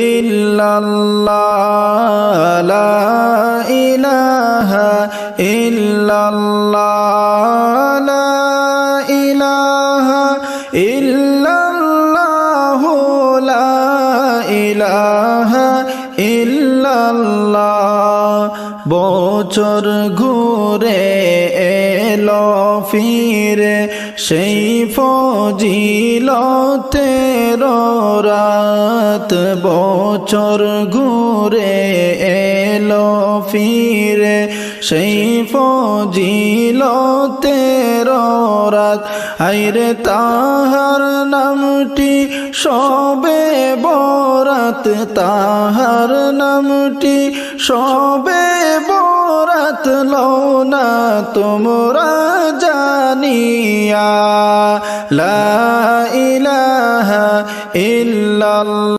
ইল্লাল্লাহ লা ইলাহা ইল্লাল্লাহ লা ইলাহা ইল্লাল্লাহ লা ইলাহা ইল্লাল্লাহ বছর ঘুরে এলো ফিরে সেই ফজিলতের রাত বছর ঘুরে এলো ফিরে সেই ফজিলতের রাত আইরে তাহার নামটি সবে বরাত তাহার নামটি সবে বরাত লও না তোমরা জানিয়া লা ইলাহা ইল্লাল্লাহ